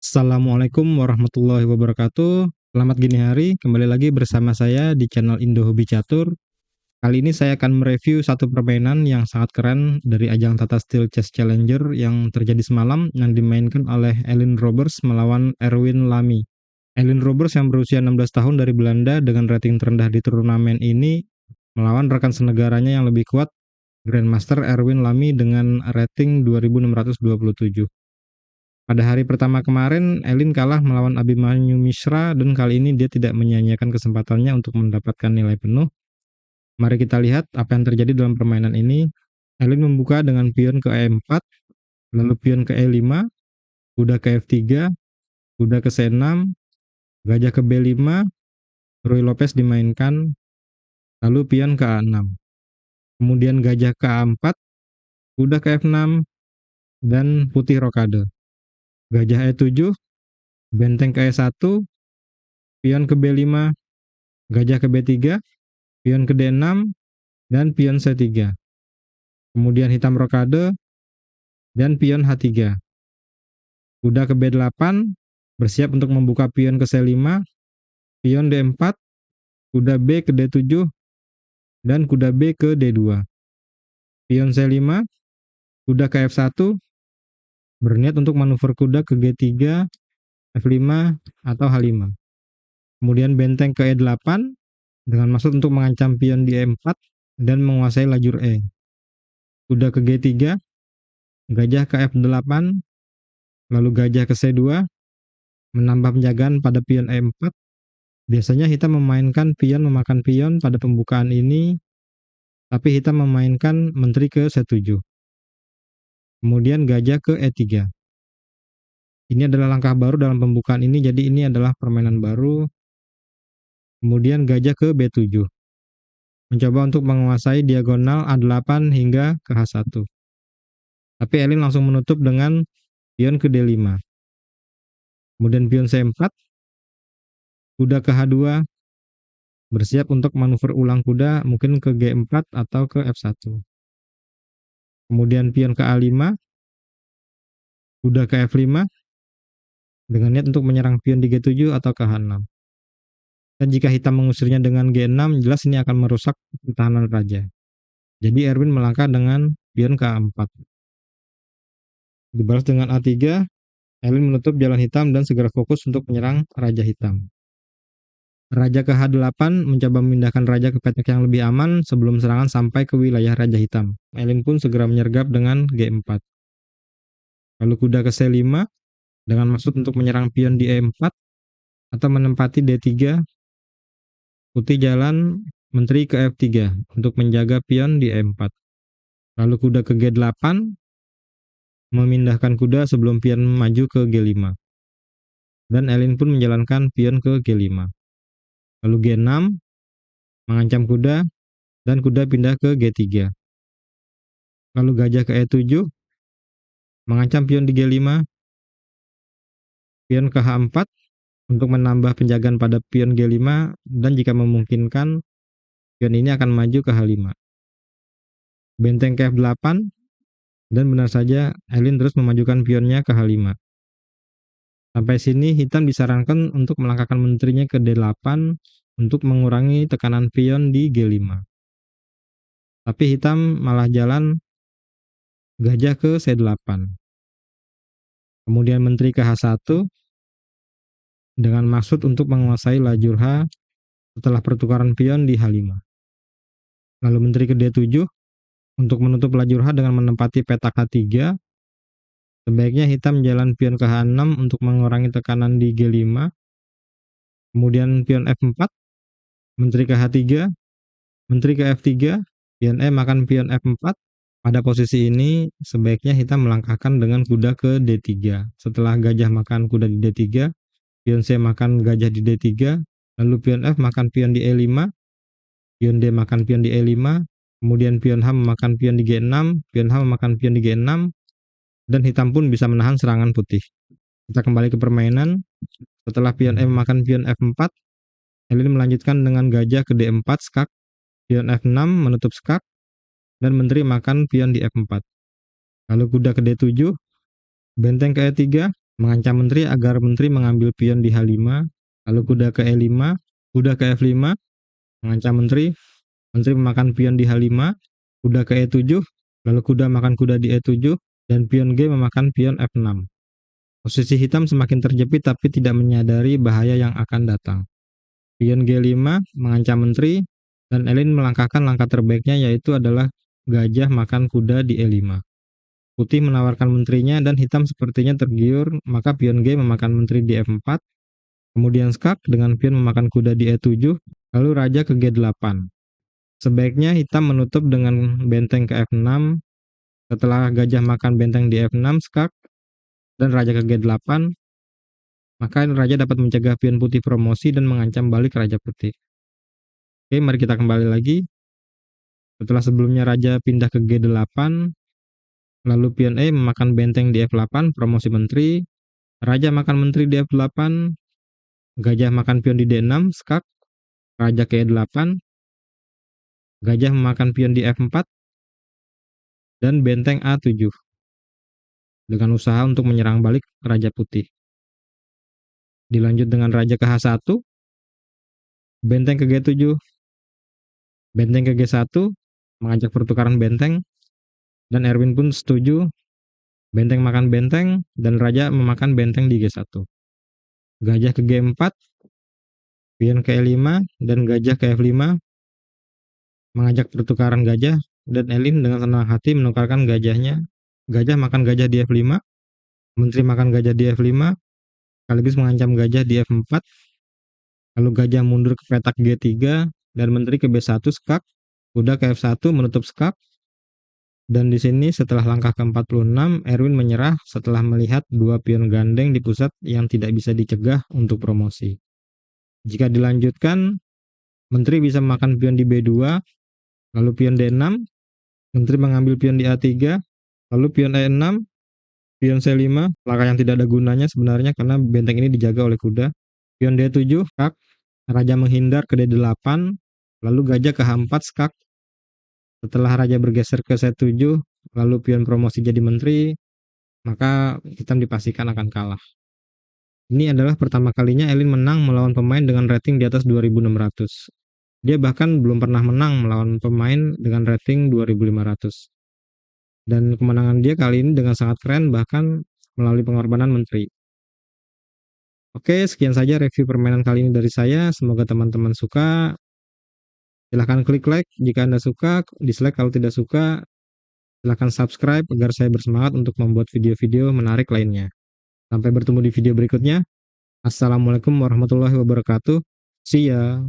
Assalamualaikum warahmatullahi wabarakatuh. Selamat gini hari, kembali lagi bersama saya di channel Indo Hobi Catur. Kali ini saya akan mereview satu permainan yang sangat keren dari ajang Tata Steel Chess Challenger yang terjadi semalam yang dimainkan oleh Elin Roberts melawan Erwin Lamy. Elin Roberts yang berusia 16 tahun dari Belanda dengan rating terendah di turnamen ini melawan rekan senegaranya yang lebih kuat, Grandmaster Erwin Lamy dengan rating 2627. Pada hari pertama kemarin, Elin kalah melawan Abhimanyu Mishra dan kali ini dia tidak menyia-nyiakan kesempatannya untuk mendapatkan nilai penuh. Mari kita lihat apa yang terjadi dalam permainan ini. Elin membuka dengan pion ke E4, lalu pion ke E5, kuda ke F3, kuda ke C6, gajah ke B5, Ruy Lopez dimainkan, lalu pion ke A6. Kemudian gajah ke A4, kuda ke F6, dan putih rokade. Gajah E7, benteng ke E1, pion ke B5, gajah ke B3, pion ke D6, dan pion C3. Kemudian hitam rokade, dan pion H3. Kuda ke B8, bersiap untuk membuka pion ke C5, pion D4, kuda B ke D7, dan kuda B ke D2. Pion C5, kuda ke F1, berniat untuk manuver kuda ke G3, F5, atau H5. Kemudian benteng ke E8, dengan maksud untuk mengancam pion di E4 dan menguasai lajur E. Kuda ke G3, gajah ke F8, lalu gajah ke C2, menambah penjagaan pada pion E4. Biasanya hitam memainkan pion memakan pion pada pembukaan ini, tapi hitam memainkan menteri ke C7. Kemudian gajah ke E3. Ini adalah langkah baru dalam pembukaan ini, jadi ini adalah permainan baru. Kemudian gajah ke B7. Mencoba untuk menguasai diagonal A8 hingga ke H1. Tapi Elin langsung menutup dengan pion ke D5. Kemudian pion C4, kuda ke H2, bersiap untuk manuver ulang kuda mungkin ke G4 atau ke F1. Kemudian pion ke A5, kuda ke F5, dengan niat untuk menyerang pion di G7 atau ke H6. Dan jika hitam mengusirnya dengan G6, jelas ini akan merusak pertahanan raja. Jadi Erwin melangkah dengan pion ke A4. Dibalas dengan A3, Elin menutup jalan hitam dan segera fokus untuk menyerang raja hitam. Raja ke H8 mencoba memindahkan raja ke petak yang lebih aman sebelum serangan sampai ke wilayah raja hitam. Elin pun segera menyergap dengan G4. Lalu kuda ke C5 dengan maksud untuk menyerang pion di E4 atau menempati D3. Putih jalan menteri ke F3 untuk menjaga pion di E4. Lalu kuda ke G8 memindahkan kuda sebelum pion maju ke G5. Dan Elin pun menjalankan pion ke G5. Lalu G6 mengancam kuda dan kuda pindah ke G3. Lalu gajah ke E7 mengancam pion di G5. Pion ke H4 untuk menambah penjagaan pada pion G5 dan jika memungkinkan pion ini akan maju ke H5. Benteng ke F8 dan benar saja Elin terus memajukan pionnya ke H5. Sampai sini hitam disarankan untuk melangkahkan menterinya ke D8 untuk mengurangi tekanan pion di G5. Tapi hitam malah jalan gajah ke C8. Kemudian menteri ke H1 dengan maksud untuk menguasai lajur H setelah pertukaran pion di H5. Lalu menteri ke D7 untuk menutup lajur H dengan menempati petak H3. Sebaiknya hitam jalan pion ke H6 untuk mengurangi tekanan di G5. Kemudian pion F4, menteri ke H3, menteri ke F3, pion E makan pion F4. Pada posisi ini sebaiknya hitam melangkahkan dengan kuda ke D3. Setelah gajah makan kuda di D3, pion C makan gajah di D3, lalu pion F makan pion di E5, pion D makan pion di E5, kemudian pion H memakan pion di G6, pion H memakan pion di G6, dan hitam pun bisa menahan serangan putih. Kita kembali ke permainan. Setelah pion E memakan pion F4, Elin melanjutkan dengan gajah ke D4 skak, pion F6 menutup skak, dan menteri makan pion di F4. Lalu kuda ke D7, benteng ke E3, mengancam menteri agar menteri mengambil pion di H5, lalu kuda ke E5, kuda ke F5, mengancam menteri, menteri memakan pion di H5, kuda ke E7, lalu kuda makan kuda di E7, dan pion G memakan pion F6. Posisi hitam semakin terjepit tapi tidak menyadari bahaya yang akan datang. Pion G5 mengancam menteri, dan Elin melangkahkan langkah terbaiknya yaitu adalah gajah makan kuda di E5. Putih menawarkan menterinya dan hitam sepertinya tergiur, maka pion G memakan menteri di F4, kemudian skak dengan pion memakan kuda di E7, lalu raja ke G8. Sebaiknya hitam menutup dengan benteng ke F6, setelah gajah makan benteng di F6, skak, dan raja ke G8, maka raja dapat mencegah pion putih promosi dan mengancam balik raja putih. Oke, mari kita kembali lagi. Setelah sebelumnya raja pindah ke G8, lalu pion E memakan benteng di F8, promosi menteri, raja makan menteri di F8, gajah makan pion di D6, skak, raja ke E8, gajah memakan pion di F4, dan benteng A7, dengan usaha untuk menyerang balik raja putih. Dilanjut dengan raja ke H1, benteng ke G7, benteng ke G1, mengajak pertukaran benteng, dan Erwin pun setuju, benteng makan benteng, dan raja memakan benteng di G1. Gajah ke G4, pion ke E5, dan gajah ke F5, mengajak pertukaran gajah, dan Elin dengan senang hati menukarkan gajahnya. Gajah makan gajah di F5, menteri makan gajah di F5, sekaligus mengancam gajah di F4, lalu gajah mundur ke petak G3, dan menteri ke B1 skak, kuda ke F1 menutup skak, dan di sini setelah langkah ke-46, Erwin menyerah setelah melihat dua pion gandeng di pusat yang tidak bisa dicegah untuk promosi. Jika dilanjutkan, menteri bisa memakan pion di B2, lalu pion D6, menteri mengambil pion di A3, lalu pion E6, pion C5, langkah yang tidak ada gunanya sebenarnya karena benteng ini dijaga oleh kuda. Pion D7, skak, raja menghindar ke D8, lalu gajah ke H4, skak. Setelah raja bergeser ke C7, lalu pion promosi jadi menteri, maka hitam dipastikan akan kalah. Ini adalah pertama kalinya Elin menang melawan pemain dengan rating di atas 2600. Dia bahkan belum pernah menang melawan pemain dengan rating 2500. Dan kemenangan dia kali ini dengan sangat keren, bahkan melalui pengorbanan menteri. Oke, sekian saja review permainan kali ini dari saya. Semoga teman-teman suka. Silahkan klik like jika Anda suka, dislike kalau tidak suka. Silahkan subscribe agar saya bersemangat untuk membuat video-video menarik lainnya. Sampai bertemu di video berikutnya. Assalamualaikum warahmatullahi wabarakatuh. See ya.